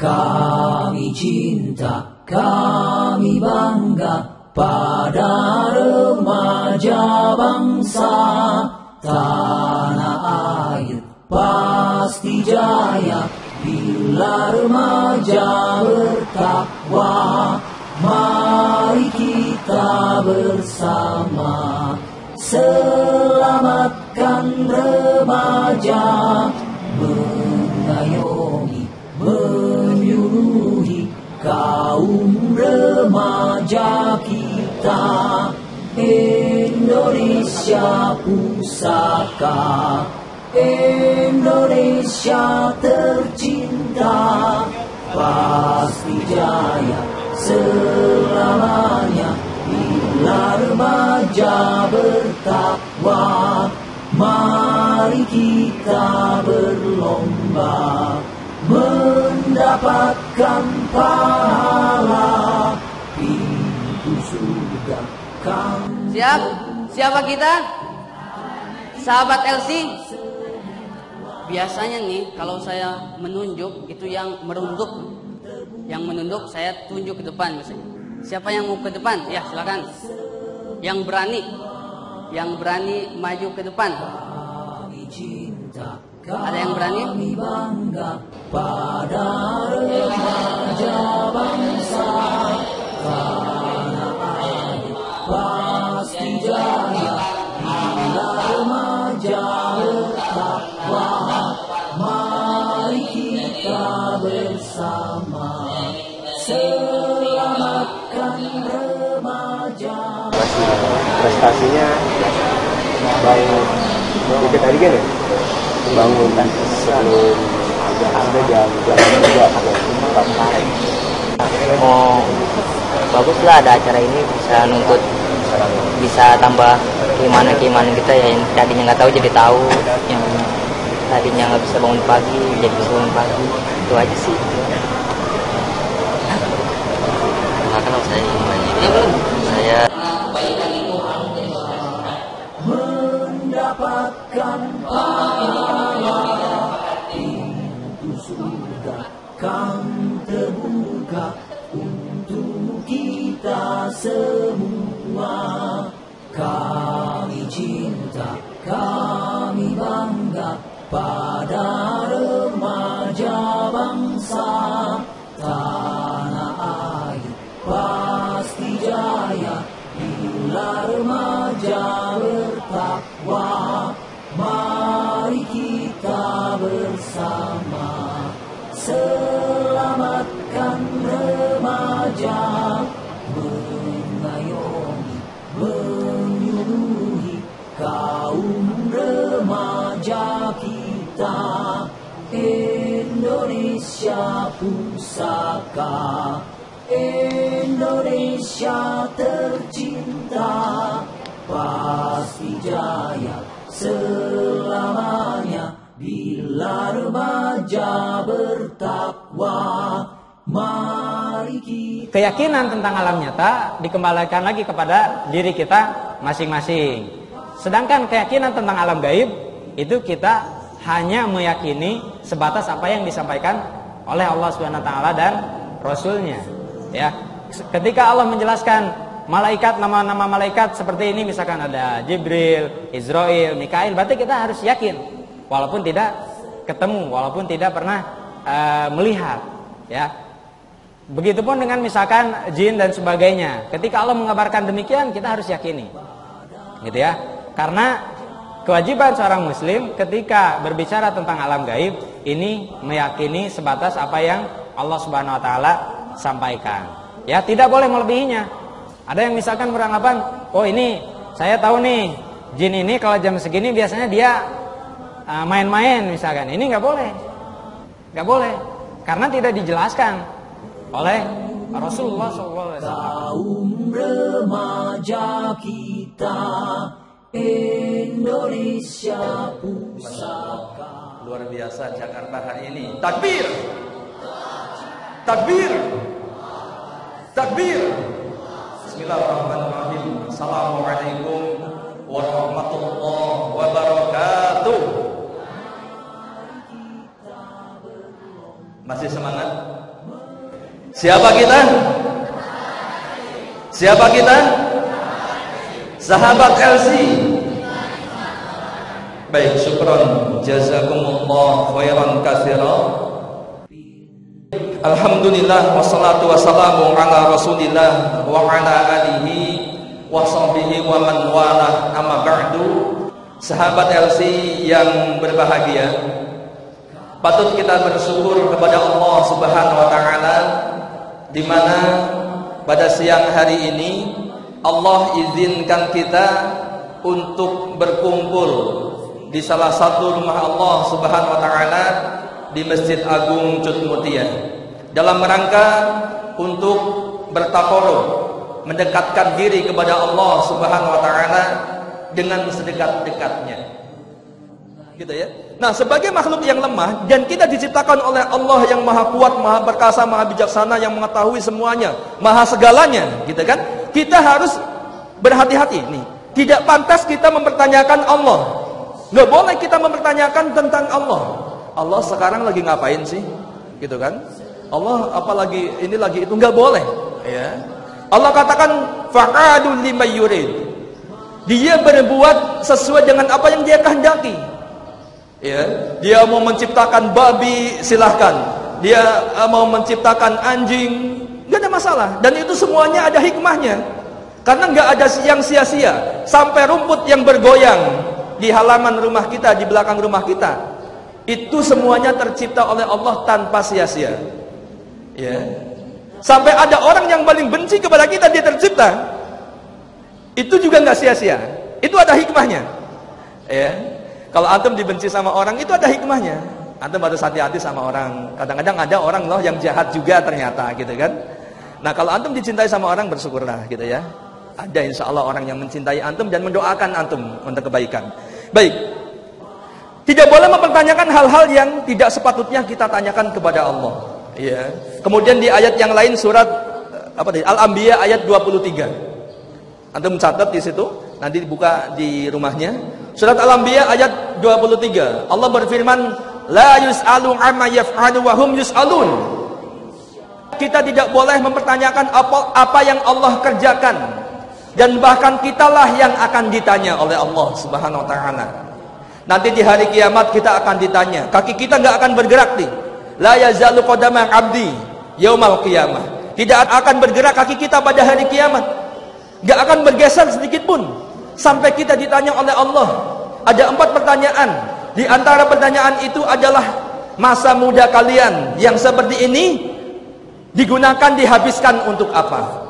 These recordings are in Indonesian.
Kami cinta, kami bangga pada remaja bangsa. Tanah air pasti jaya bila remaja bertakwa. Mari kita bersama selamatkan remaja, mengayomi, menyuluhi kaum remaja kita. Indonesia pusaka, Indonesia tercinta, pasti jaya selamanya bila remaja bertakwa. Mari kita berlomba mendapatkan pahala, pintu surga kan. Siap? Siapa kita? Sahabat LC. Biasanya nih kalau saya menunjuk itu yang merunduk. Yang menunduk saya tunjuk ke depan misalnya. Siapa yang mau ke depan? Ya silakan. Yang berani maju ke depan. Ada yang berani? Kami bangga pada remaja bangsa. Tanah air pasti jaya bila remaja bertakwa. Mari kita bersama selamatkan remaja. Prestasinya bangun dikit tadi kan ya, bangun sebelum ada jam 3 Oh, baguslah ada acara ini, bisa nuntut, bisa tambah keimanan kita ya, yang tadinya nggak tahu jadi tahu, yang tadinya nggak bisa bangun pagi jadi bisa bangun pagi. Itu aja sih. Makan saya saya mendapatkan pahala, pintu surga kan terbuka untuk kita semua. Kami cinta, kami bangga pada remaja bangsa. Tanah air pasti jaya bila remaja bertakwa. Mari kita bersama selamatkan remaja, mengayomi, menyuluhi kaum remaja kita. Indonesia pusaka, Indonesia tercinta, pasti jaya selamanya bila remaja bertakwa. Mari kita. Keyakinan tentang alam nyata dikembalikan lagi kepada diri kita masing-masing. Sedangkan keyakinan tentang alam gaib itu kita hanya meyakini sebatas apa yang disampaikan oleh Allah Subhanahu wa taala dan Rasulnya. Ya, ketika Allah menjelaskan malaikat, nama-nama malaikat seperti ini, misalkan ada Jibril, Israil, Mikail, berarti kita harus yakin walaupun tidak ketemu, walaupun tidak pernah melihat, ya. Begitupun dengan misalkan jin dan sebagainya. Ketika Allah mengabarkan demikian, kita harus yakini. Gitu ya. Karena kewajiban seorang muslim ketika berbicara tentang alam gaib ini meyakini sebatas apa yang Allah Subhanahu wa taala sampaikan. Ya, tidak boleh melebihinya. Ada yang misalkan beranggapan, oh ini saya tahu nih, jin ini kalau jam segini biasanya dia main-main misalkan. Ini nggak boleh. Nggak boleh. Karena tidak dijelaskan oleh Rasulullah SAW. Kaum remaja kita, Indonesia pusaka. Luar biasa Jakarta hari ini. Takbir! Takbir! Takbir! Bismillahirrahmanirrahim. Assalamualaikum warahmatullahi wabarakatuh. Masih semangat? Siapa kita? Siapa kita? Sahabat LC. Baik, syukran. Jazakumullah khairan katsiran. Alhamdulillah wassalatu wassalamu ala Rasulillah wa ala alihi wa sahbihi wa man walah, amma ba'du. Sahabat LC yang berbahagia, patut kita bersyukur kepada Allah Subhanahu wa taala di mana pada siang hari ini Allah izinkan kita untuk berkumpul di salah satu rumah Allah Subhanahu wa taala di Masjid Agung Cutmutia dalam rangka untuk bertakarub, mendekatkan diri kepada Allah Subhanahu wa taala dengan sedekat-dekatnya. Gitu ya. Nah, sebagai makhluk yang lemah dan kita diciptakan oleh Allah yang Maha Kuat, Maha Perkasa, Maha Bijaksana, yang mengetahui semuanya, Maha segalanya, gitu kan? Kita harus berhati-hati nih. Tidak pantas kita mempertanyakan Allah. Nggak boleh kita mempertanyakan tentang Allah. Allah sekarang lagi ngapain sih? Gitu kan? Allah apalagi ini lagi itu, nggak boleh, ya. Allah katakan fa'alul lima yurid. Dia berbuat sesuai dengan apa yang dia kehendaki. Ya, dia mau menciptakan babi, silahkan. Dia mau menciptakan anjing, nggak ada masalah. Dan itu semuanya ada hikmahnya. Karena nggak ada yang sia-sia. Sampai rumput yang bergoyang di halaman rumah kita, di belakang rumah kita, itu semuanya tercipta oleh Allah tanpa sia-sia. Ya. Sampai ada orang yang paling benci kepada kita, dia tercipta. Itu juga nggak sia-sia. Itu ada hikmahnya. Ya. Kalau antum dibenci sama orang, itu ada hikmahnya. Antum harus hati-hati sama orang. Kadang-kadang ada orang loh yang jahat juga ternyata, gitu kan. Nah, kalau antum dicintai sama orang, bersyukurlah, gitu ya. Ada insya Allah orang yang mencintai antum dan mendoakan antum untuk kebaikan. Baik. Tidak boleh mempertanyakan hal-hal yang tidak sepatutnya kita tanyakan kepada Allah. Ya. Kemudian di ayat yang lain surat Al-Anbiya ayat 23. Antum catat di situ, nanti dibuka di rumahnya. Surat Al-Anbiya ayat 23. Allah berfirman, la yus'alu amma yaf'alu wa hum yus'alun. Kita tidak boleh mempertanyakan apa yang Allah kerjakan, dan bahkan kitalah yang akan ditanya oleh Allah Subhanahu wa taala. Nanti di hari kiamat kita akan ditanya. Kaki kita nggak akan bergerak nih. La yazalu qadama 'abdi yaumal qiyamah. Tidak akan bergerak kaki kita pada hari kiamat. Gak akan bergeser sedikit pun sampai kita ditanya oleh Allah. Ada 4 pertanyaan. Di antara pertanyaan itu adalah masa muda kalian yang seperti ini digunakan, dihabiskan untuk apa?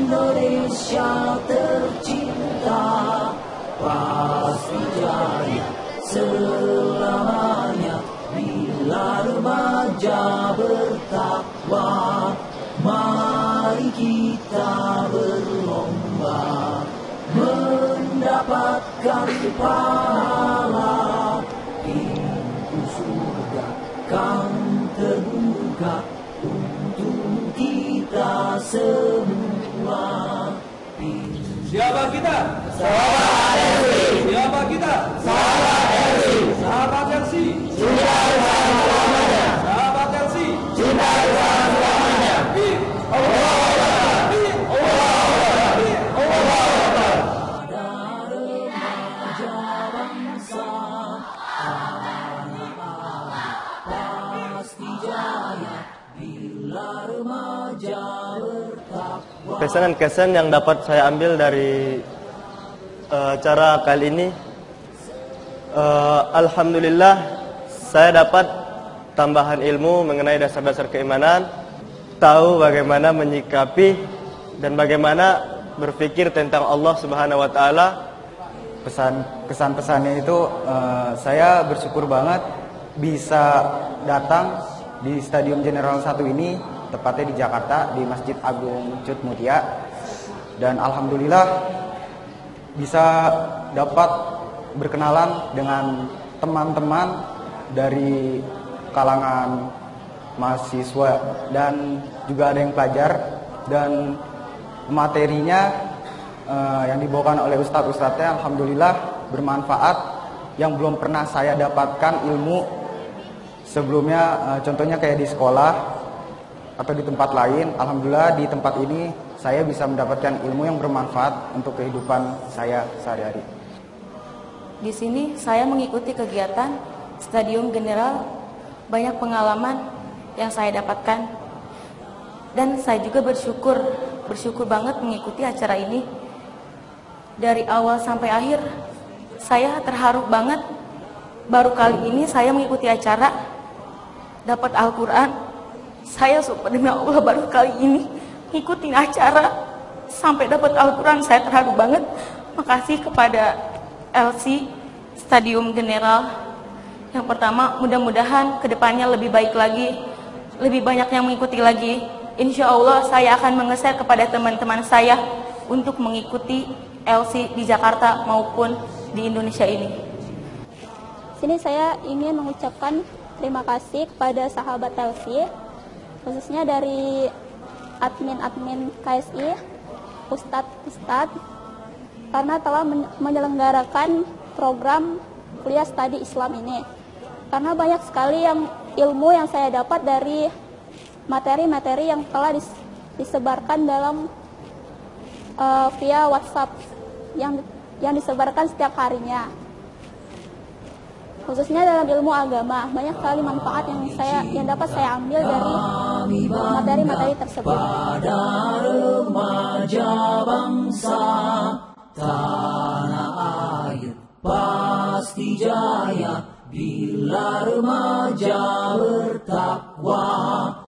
Indonesia tercinta, pasti jaya selamanya bila remaja bertakwa. Mari kita berlomba mendapatkan pahala, pintu surga kan terbuka untuk kita semua. Siapa kita? Sahabat LC. Siapa kita? Sahabat LC. Sahabat LC. Cinta selamanya. Sahabat LC. Cinta selamanya. Allah Akbar. Allah Akbar. Allah Akbar. Ada remaja bangsa, anak-anak pasti jaya bila remaja bertakwa. kesan yang dapat saya ambil dari acara kali ini, alhamdulillah saya dapat tambahan ilmu mengenai dasar-dasar keimanan, tahu bagaimana menyikapi dan bagaimana berpikir tentang Allah Subhanahu wa taala. Kesan-pesannya itu saya bersyukur banget bisa datang di Stadium Jenderal 1 ini, tepatnya di Jakarta, di Masjid Agung Cut Mutia. Dan alhamdulillah bisa dapat berkenalan dengan teman-teman dari kalangan mahasiswa dan juga ada yang pelajar, dan materinya yang dibawakan oleh ustadz-ustadznya alhamdulillah bermanfaat, yang belum pernah saya dapatkan ilmu sebelumnya, contohnya kayak di sekolah atau di tempat lain. Alhamdulillah di tempat ini saya bisa mendapatkan ilmu yang bermanfaat untuk kehidupan saya sehari-hari. Di sini saya mengikuti kegiatan Stadium General, banyak pengalaman yang saya dapatkan, dan saya juga bersyukur banget mengikuti acara ini. Dari awal sampai akhir saya terharu banget. Baru kali ini saya mengikuti acara dapat Al-Quran. Saya demi Allah baru kali ini ngikutin acara sampai dapat Al-Quran. Saya terharu banget. Makasih kepada LC Stadium General. Yang pertama, mudah-mudahan kedepannya lebih baik lagi, lebih banyak yang mengikuti lagi. Insya Allah saya akan mengeser kepada teman-teman saya untuk mengikuti LC di Jakarta maupun di Indonesia ini. Sini saya ingin mengucapkan terima kasih kepada sahabat LC, khususnya dari admin-admin KSI, ustadz-ustadz, karena telah menyelenggarakan program kuliah studi Islam ini. Karena banyak sekali ilmu yang saya dapat dari materi-materi yang telah disebarkan dalam via WhatsApp yang disebarkan setiap harinya. Khususnya dalam ilmu agama, banyak sekali manfaat yang dapat saya ambil dari materi-materi tersebut. Pada remaja bangsa, tanah air pasti jaya bila remaja bertakwa.